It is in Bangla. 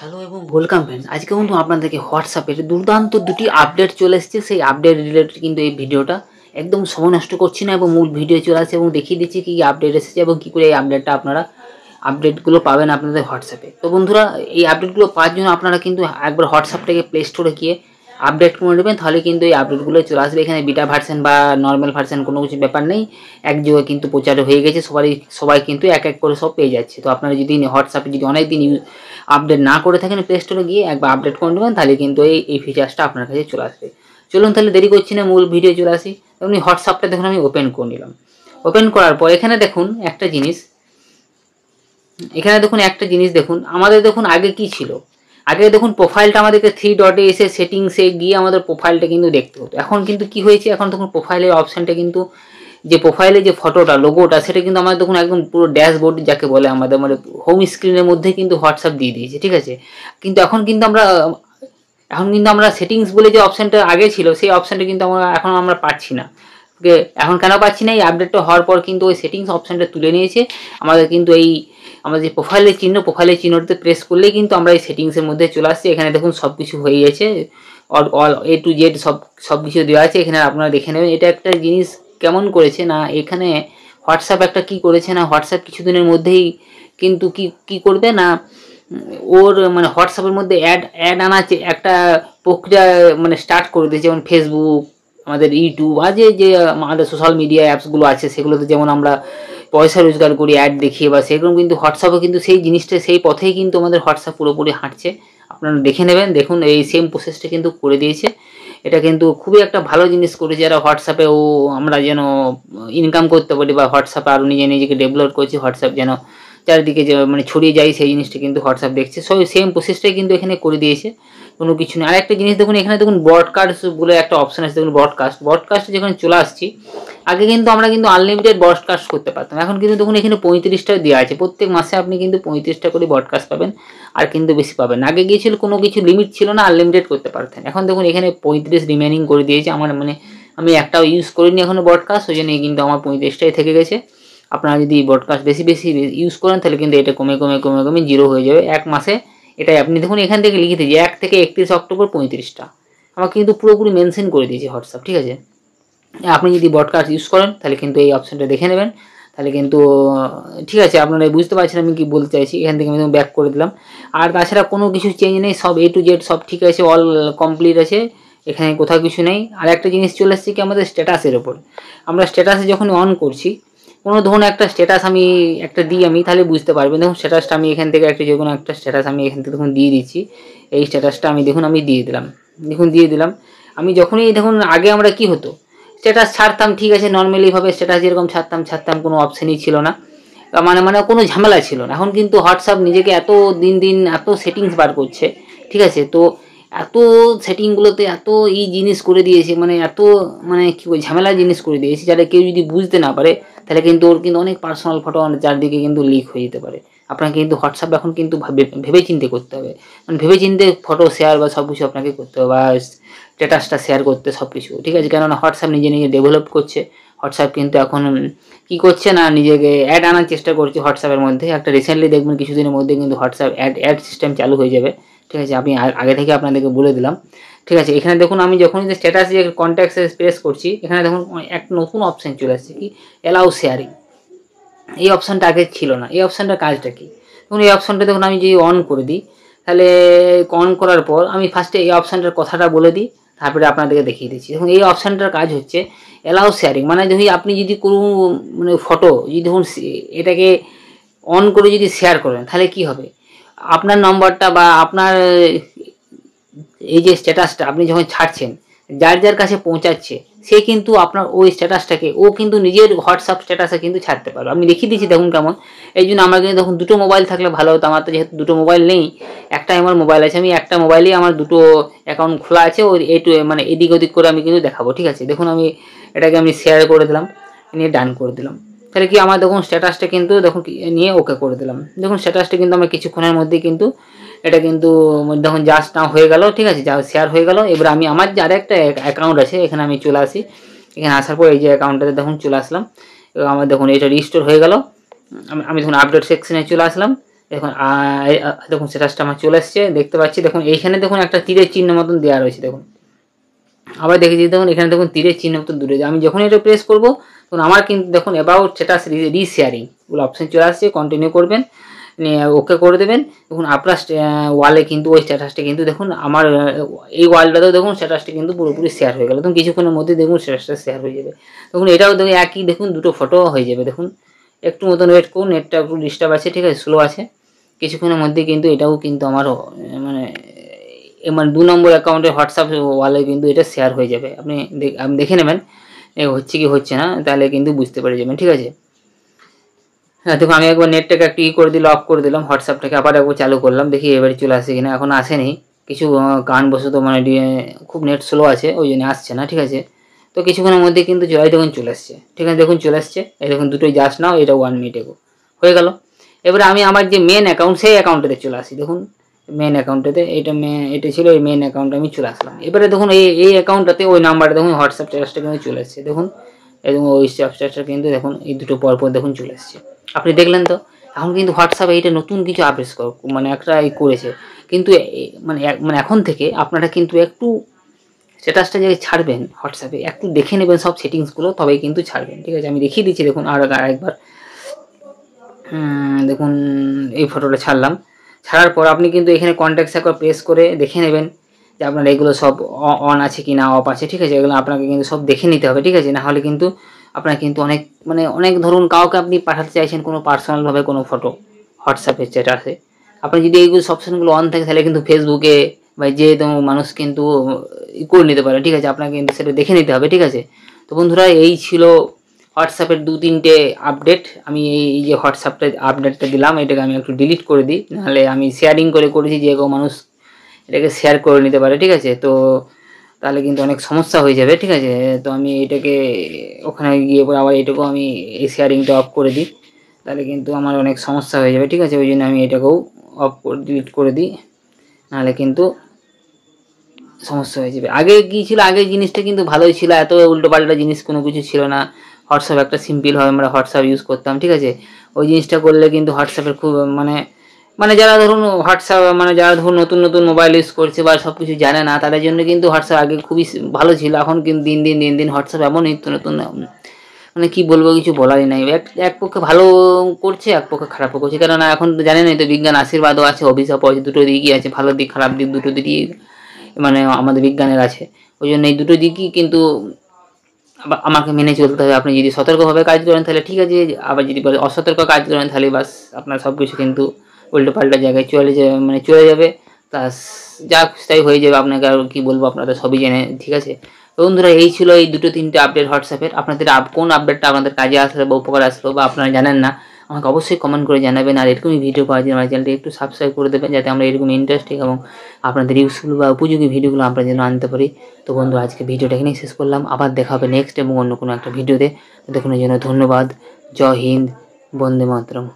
হ্যালো এবং ওয়েলকাম ফ্রেন্ডস। আজকে কিন্তু আপনাদেরকে হোয়াটসঅ্যাপের দুর্দান্ত দুটি আপডেট চলে এসেছে। সেই আপডেট রিলেটেড কিন্তু এই ভিডিওটা একদম সময় নষ্ট করছি না এবং মূল ভিডিও চলে আসছে এবং দেখিয়ে দিচ্ছি কী আপডেট এসেছে এবং কী করে এই আপডেটটা আপনারা আপডেটগুলো পাবেন আপনাদের হোয়াটসঅ্যাপে। তো বন্ধুরা, এই আপডেটগুলো পাওয়ার জন্য আপনারা কিন্তু একবার হোয়াটসঅ্যাপটাকে প্লে স্টোরে গিয়ে আপডেট করে নেবেন, তাহলে কিন্তু এই আপডেটগুলো চলে আসবে। এখানে বিটা ভার্সন বা নর্মাল ভার্সন কোনো কিছু ব্যাপার নেই, একযোগে কিন্তু প্রচার হয়ে গেছে, সবাই কিন্তু এক এক করে সব পেয়ে যাচ্ছে। তো আপনারা যদি হোয়াটসঅ্যাপে যদি অনেক দিন আপডেট না করে থাকেন, প্লে স্টোরে গিয়ে একবার আপডেট করে নেবেন, তাহলে কিন্তু এই ফিচার্সটা আপনার কাছে চলে আসবে। চলুন তাহলে দেরি করছি না, মূল ভিডিও চলে আসি। তেমনি হোয়াটসঅ্যাপটা দেখুন আমি ওপেন করে নিলাম। ওপেন করার পর এখানে দেখুন একটা জিনিস, দেখুন আমাদের দেখুন আগে কি ছিল। আগে দেখুন প্রোফাইলটা আমাদেরকে 3 ডটে এসে সেটিংসে গিয়ে আমাদের প্রোফাইলটা কিন্তু দেখতে হতো। এখন কিন্তু কি হয়েছে, এখন দেখুন প্রোফাইলের অপশানটা কিন্তু যে প্রোফাইলে যে ফটোটা লোগোটা সেটা কিন্তু আমাদের দেখুন একদম পুরো ড্যাশবোর্ড যাকে বলে আমাদের মানে হোম স্ক্রিনের মধ্যে কিন্তু হোয়াটসঅ্যাপ দিয়ে দিয়েছে, ঠিক আছে। কিন্তু এখন কিন্তু আমরা সেটিংস বলে যে অপশানটা আগে ছিল সেই অপশানটা কিন্তু আমরা পাচ্ছি না। এখন কেন পাচ্ছি না, এই আপডেটটা হওয়ার পর কিন্তু ওই সেটিংস অপশানটা তুলে নিয়েছে। আমাদের কিন্তু আমাদের যে প্রোফাইলের চিহ্নতে প্রেস করলেই কিন্তু আমরা এই সেটিংসের মধ্যে চলে আসছি। এখানে দেখুন সব কিছু হয়ে গেছে, অল A to Z সব কিছু দেওয়া আছে। এখানে আপনারা দেখে নেবেন। এটা একটা জিনিস কেমন করেছে না, এখানে হোয়াটসঅ্যাপ একটা কি করেছে না, হোয়াটসঅ্যাপ কিছুদিনের মধ্যেই কিন্তু কি করবে না, ওর মানে হোয়াটসঅ্যাপের মধ্যে অ্যাড আনা একটা প্রক্রিয়া মানে স্টার্ট করে দিয়েছে। যেমন ফেসবুক, আমাদের ইউটিউব আর যে আমাদের সোশ্যাল মিডিয়া অ্যাপসগুলো আছে সেগুলোতে যেমন আমরা পয়সা রোজগার করি অ্যাড দেখিয়ে, বা সেরকম কিন্তু হোয়াটসঅ্যাপে কিন্তু সেই জিনিসটা সেই পথেই কিন্তু আমাদের হোয়াটসঅ্যাপ পুরোপুরি হাঁটছে। আপনারা দেখে নেবেন, দেখুন এই সেম প্রসেসটা কিন্তু করে দিয়েছে। এটা কিন্তু খুবই একটা ভালো জিনিস করেছে যারা হোয়াটসঅ্যাপেও আমরা যেন ইনকাম করতে পারি, বা হোয়াটসঅ্যাপে আরও নিজেকে ডেভেলপ করছি, হোয়াটসঅ্যাপ যেন চারিদিকে যে মানে ছড়িয়ে যায় সেই জিনিসটা কিন্তু হোয়াটসঅ্যাপ দেখছে। সব সেম প্রসেসটাই কিন্তু এখানে করে দিয়েছে, কোনো কিছু নেই। আরেকটা জিনিস দেখুন, এখানে দেখুন ব্রডকাস্ট বলে একটা অপশান আছে। দেখুন ব্রডকাস্ট যেখানে চলে আসছি, আগে কিন্তু আমরা কিন্তু আনলিমিটেড ব্রডকাস্ট করতে পারতাম। এখন কিন্তু দেখুন এখানে 35টা দেওয়া আছে, প্রত্যেক মাসে আপনি কিন্তু 35টা করে ব্রডকাস্ট পাবেন, আর কিন্তু বেশি পাবেন। আগে গিয়েছিল কোনো কিছু লিমিট ছিল না, আনলিমিটেড করতে পারতেন। এখন দেখুন এখানে 35 রিমেনিং করে দিয়েছে। আমার মানে আমি একটাও ইউজ করিনি এখনো ব্রডকাস্ট, ওই জন্য কিন্তু আমার 35টাই থেকে গেছে। আপনারা যদি ব্রডকাস্ট বেশি ইউজ করেন তাহলে কিন্তু এটা কমে জিরো হয়ে যাবে এক মাসে। এটাই আপনি দেখুন এখান থেকে লিখে দিয়েছি 1 থেকে 31 অক্টোবর 35টা, আমার কিন্তু পুরোপুরি মেনশন করে দিয়েছি হোয়াটসঅ্যাপ, ঠিক আছে। আপনি যদি ব্রডকাস্ট ইউজ করেন তাহলে কিন্তু এই অপশানটা দেখে নেবেন, তাহলে কিন্তু ঠিক আছে। আপনারা বুঝতে পারছেন আমি কি বলতে চাইছি। এখান থেকে আমি ব্যাক করে দিলাম। আর তাছাড়া কোনো কিছু চেঞ্জ নেই, সব A to Z সব ঠিক আছে, অল কমপ্লিট আছে, এখানে কোথাও কিছু নেই। আর একটা জিনিস চলে এসেছে কি আমাদের স্ট্যাটাসের ওপর। আমরা স্ট্যাটাসে যখন অন করছি, কোনো ধরুন একটা স্ট্যাটাস আমি একটা দিই আমি, তাহলে বুঝতে পারবেন। দেখুন স্ট্যাটাসটা আমি এখান থেকে যে কোনো একটা স্ট্যাটাস আমি এখান থেকে দেখুন দিয়ে দিচ্ছি। এই স্ট্যাটাসটা আমি দিয়ে দিলাম। আমি যখনই দেখুন আগে আমরা কি হতো, স্ট্যাটাস ছাড়তাম, ঠিক আছে, নর্মালিভাবে স্ট্যাটাস যেরকম ছাড়তাম, কোনো অপশানই ছিল না, মানে কোনো ঝামেলা ছিল না। এখন কিন্তু হোয়াটসঅ্যাপ নিজেকে এত দিন এত সেটিংস বার করছে, ঠিক আছে। তো এত সেটিংগুলোতে এত জিনিস করে দিয়েছে, মানে এত মানে কী বলি ঝামেলা জিনিস করে দিয়েছে, যারা কেউ যদি বুঝতে না পারে তাহলে কিন্তু ওর কিন্তু অনেক পার্সোনাল ফটো চারদিকে কিন্তু লিক হয়ে যেতে পারে। আপনাকে কিন্তু হোয়াটসঅ্যাপ এখন কিন্তু ভেবে চিন্তে করতে হবে, মানে ভেবে চিন্তে ফটো শেয়ার বা সব কিছু আপনাকে করতে হবে, বা স্ট্যাটাসটা শেয়ার করতে সব কিছু, ঠিক আছে। কেননা হোয়াটসঅ্যাপ নিজে ডেভেলপ করছে। হোয়াটসঅ্যাপ কিন্তু এখন কী করছে না, নিজেকে অ্যাড আনার চেষ্টা করছে হোয়াটসঅ্যাপের মধ্যে। একটা রিসেন্টলি দেখবেন কিছুদিনের মধ্যে কিন্তু হোয়াটসঅ্যাপ অ্যাড সিস্টেম চালু হয়ে যাবে, ঠিক আছে। আমি আগে থেকে আপনাদেরকে বলে দিলাম, ঠিক আছে। এখানে দেখুন আমি যখনই যে স্ট্যাটাসে কন্ট্যাক্টসে প্রেস করছি, এখানে দেখুন এক নতুন অপশান চলে আসছে কি, অ্যালাউ শেয়ারিং। এই অপশানটা আগে ছিল না। এই অপশানটার কাজটা কি, দেখুন এই অপশানটা দেখুন আমি যদি অন করে দিই, তাহলে অন করার পর আমি ফার্স্টে এই অপশানটার কথাটা বলে দিই, তারপরে আপনাদেরকে দেখিয়ে দিচ্ছি। দেখুন এই অপশানটার কাজ হচ্ছে অ্যালাউ শেয়ারিং, মানে যদি আপনি যদি কোনো মানে ফটো যদি দেখুন এটাকে অন করে যদি শেয়ার করেন, তাহলে কি হবে, আপনার নম্বরটা বা আপনার এই যে স্ট্যাটাসটা আপনি যখন ছাড়ছেন, যার কাছে পৌঁছাচ্ছে সে কিন্তু আপনার ওই স্ট্যাটাসটাকে ও কিন্তু নিজের হোয়াটসঅ্যাপ স্ট্যাটাসে কিন্তু ছাড়তে পারবে। আমি দেখিয়ে দিচ্ছি দেখুন কেমন। এই জন্য আমার কিন্তু দেখুন দুটো মোবাইল থাকলে ভালো হতো। আমার তো যেহেতু দুটো মোবাইল নেই, একটাই আমার মোবাইল আছে, আমি একটা মোবাইলেই আমার দুটো অ্যাকাউন্ট খোলা আছে। ওই মানে এদিক ওদিক করে আমি কিন্তু দেখাবো, ঠিক আছে। দেখুন আমি এটাকে শেয়ার করে দিলাম, নিয়ে ডান করে দিলাম। তাহলে কি আমার দেখুন স্ট্যাটাসটা কিন্তু দেখুন নিয়ে ওকে করে দিলাম। দেখুন স্ট্যাটাসটা কিন্তু আমার কিছুক্ষণের মধ্যেই কিন্তু এটা কিন্তু দেখুন জাস্ট নাও হয়ে গেল, ঠিক আছে, যা শেয়ার হয়ে গেল। এবার আমি আমার যে আরেকটা অ্যাকাউন্ট আছে এখানে আমি চলে আসি। এখানে আসার পর এই যে অ্যাকাউন্টটাতে দেখুন চলে আসলাম। এবার আমার দেখুন এটা রিস্টোর হয়ে গেল। আমি দেখুন আপডেট সেকশনে চলে আসলাম। দেখুন দেখুন স্ট্যাটাসটা আমার চলে এসছে, দেখতে পাচ্ছি। দেখুন এইখানে দেখুন একটা তীরের চিহ্ন মতন দেওয়া রয়েছে, দেখুন আবার দেখেছি। দেখুন এখানে দেখুন তীরের চিহ্ন মতন দূরে যায়, আমি যখন এটা প্রেস করবো তখন আমার কিন্তু দেখুন অ্যাবাউট স্ট্যাটাস রিশেয়ারিং বলে অপশন চলে আসছে। কন্টিনিউ করবেন, ওকে করে দেবেন। দেখুন আপনার ওয়ালে কিন্তু ওই স্ট্যাটাসটা কিন্তু দেখুন আমার এই ওয়ালটাতেও দেখুন স্ট্যাটাসটা কিন্তু পুরোপুরি শেয়ার হয়ে গেল। দেখুন কিছুক্ষণের মধ্যে দেখুন স্ট্যাটাসটা শেয়ার হয়ে যাবে। দেখুন এটাও দেখুন একই, দেখুন দুটো ফটো হয়ে যাবে। দেখুন একটু মতন ওয়েট করুন, নেটটা একটু ডিস্টার্ব আছে, ঠিক আছে, স্লো আছে। কিছুক্ষণের মধ্যে কিন্তু এটাও কিন্তু আমার মানে 2 নম্বর অ্যাকাউন্টে হোয়াটসঅ্যাপ ওয়ালে কিন্তু এটা শেয়ার হয়ে যাবে। আপনি দেখে নেবেন হচ্ছে কি হচ্ছে না, তাহলে কিন্তু বুঝতে পেরে যাবেন, ঠিক আছে। হ্যাঁ দেখুন আমি একবার নেটটাকে একটু করে দিলাম, অফ করে দিলাম, হোয়াটসঅ্যাপটাকে আবার একবার চালু করলাম, দেখি এবারে চলে আসে কিনা। এখন আসেনি, কিছু কারণবশত মানে খুব নেট স্লো আছে, ওই জন্য আসছে না, ঠিক আছে। তো কিছুক্ষণের মধ্যে কিন্তু দেখুন চলে আসছে, ঠিক আছে। দেখুন চলে আসছে, এই দেখুন দুটোই জাস্ট নাও, এটা 1 মিনিট এগো হয়ে গেল। এবারে আমি আমার যে মেন অ্যাকাউন্ট সেই অ্যাকাউন্টেতে চলে আসি। দেখুন মেন অ্যাকাউন্টেতে এটা ছিল, এই মেন অ্যাকাউন্টে আমি চলে আসলাম। এবারে দেখুন এই অ্যাকাউন্টটাতে ওই নাম্বারটা দেখুন হোয়াটসঅ্যাপ স্ট্যাটাসটা কিন্তু চলে আসছে। দেখুন এবং ওই স্ট্যাটাসটা কিন্তু দেখুন এই দুটো পরপর দেখুন চলে আসছে। আপনি দেখলেন তো। এখন কিন্তু হোয়াটসঅ্যাপে এইটা নতুন কিছু আপডেট মানে একটা করেছে কিন্তু মানে এখন থেকে আপনারা কিন্তু একটু স্ট্যাটাসটা যে ছাড়বেন হোয়াটসঅ্যাপে একটু দেখে নেবেন সব সেটিংসগুলো, তবেই কিন্তু ছাড়বেন, ঠিক আছে। আমি দেখিয়ে দিচ্ছি, দেখুন আরেকবার দেখুন এই ফটোটা ছাড়লাম। ছাড়ার পর আপনি কিন্তু এখানে কন্ট্যাক্টস একবার প্রেস করে দেখে নেবেন যে আপনার এগুলো সব অন আছে কি না, অফ আছে, ঠিক আছে। এগুলো আপনাকে কিন্তু সব দেখে নিতে হবে, ঠিক আছে। না হলে কিন্তু আপনার কিন্তু অনেক ধরুন কাউকে আপনি পাঠাতে চাইছেন কোনো পার্সোনালভাবে কোনো ফটো হোয়াটসঅ্যাপে স্ট্যাটাসে, আপনি যদি এইগুলো অপশনগুলো অন থাকে তাহলে কিন্তু ফেসবুকে বা যে মানুষ কিন্তু করে নিতে পারে, ঠিক আছে। আপনাকে কিন্তু সেটা দেখে নিতে হবে, ঠিক আছে। তো বন্ধুরা এই ছিল হোয়াটসঅ্যাপের 2-3টে আপডেট। আমি এই যে হোয়াটসঅ্যাপটা আপডেটটা দিলাম, এটাকে আমি একটু ডিলিট করে দিই, নাহলে আমি শেয়ারিং করেছি যে কেউ মানুষ এটাকে শেয়ার করে নিতে পারে, ঠিক আছে। তো তাহলে কিন্তু অনেক সমস্যা হয়ে যাবে, ঠিক আছে। তো আমি এটাকে ওখানে গিয়ে পরে আবার এটাকেও আমি এই শেয়ারিংটা অফ করে দিই, তাহলে কিন্তু আমার অনেক সমস্যা হয়ে যাবে, ঠিক আছে। ওই জন্য আমি এটাকেও ডিলিট করে দিই, নাহলে কিন্তু সমস্যা হয়ে যাবে। আগে কী ছিল, আগের জিনিসটা কিন্তু ভালোই ছিল, এত উল্টোপাল্টা জিনিস কোনো কিছু ছিল না। হোয়াটসঅ্যাপ একটা সিম্পলভাবে আমরা হোয়াটসঅ্যাপ ইউজ করতাম, ঠিক আছে। ওই জিনিসটা করলে কিন্তু হোয়াটসঅ্যাপের খুব যারা ধরুন হোয়াটসঅ্যাপ যারা ধরুন নতুন মোবাইল ইউজ করছে বা সব কিছু জানে না, তাদের জন্য কিন্তু হোয়াটসঅ্যাপ আগে খুবই ভালো ছিল। এখন কিন্তু দিন দিন হোয়াটসঅ্যাপ এমন নতুন কী বলবো, কিছু বলারই নাই। এক পক্ষে ভালো করছে, এক পক্ষে খারাপও করছে, কেননা এখন তো জানেনই তো বিজ্ঞান আশীর্বাদও আছে, অভিশাপও আছে, দুটো দিকই আছে, ভালো দিক খারাপ দিক দুটো দিকই আমাদের বিজ্ঞানের আছে। ওই জন্য এই দুটো দিকই কিন্তু আমাকে মেনে চলতে হবে। আপনি যদি সতর্কভাবে কাজ করেন তাহলে ঠিক আছে, আবার যদি অসতর্ক কাজ করেন তাহলে বাস আপনার সব কিছু কিন্তু উল্টোপাল্টা জায়গায় চলে যাবে, প্লাস যা তাই হয়ে যাবে। আপনাকে আর কী বলবো, আপনারা সবই জেনে, ঠিক আছে। তো বন্ধুরা এই ছিল এই 2-3টে আপডেট হোয়াটসঅ্যাপের। আপনাদের কোন আপডেটটা আপনাদের কাজে আসলো বা উপকার আসলো বা আপনারা জানেন না, আমাকে অবশ্যই কমেন্ট করে জানাবেন। আর এরকমই ভিডিও পাওয়ার জন্য আমার চ্যানেলটি একটু সাবস্ক্রাইব করে দেবেন, যাতে আমরা এরকম ইন্টারেস্টিং এবং আপনাদের ইউজফুল বা উপযোগী ভিডিওগুলো আপনার জন্য আনতে পারি। তো বন্ধু আজকে ভিডিওটা এখানেই শেষ করলাম, আবার দেখা হবে নেক্সট এবং অন্য কোনো একটা ভিডিওতে। ততক্ষণের জন্য ধন্যবাদ। জয় হিন্দ, বন্দে মাতরম।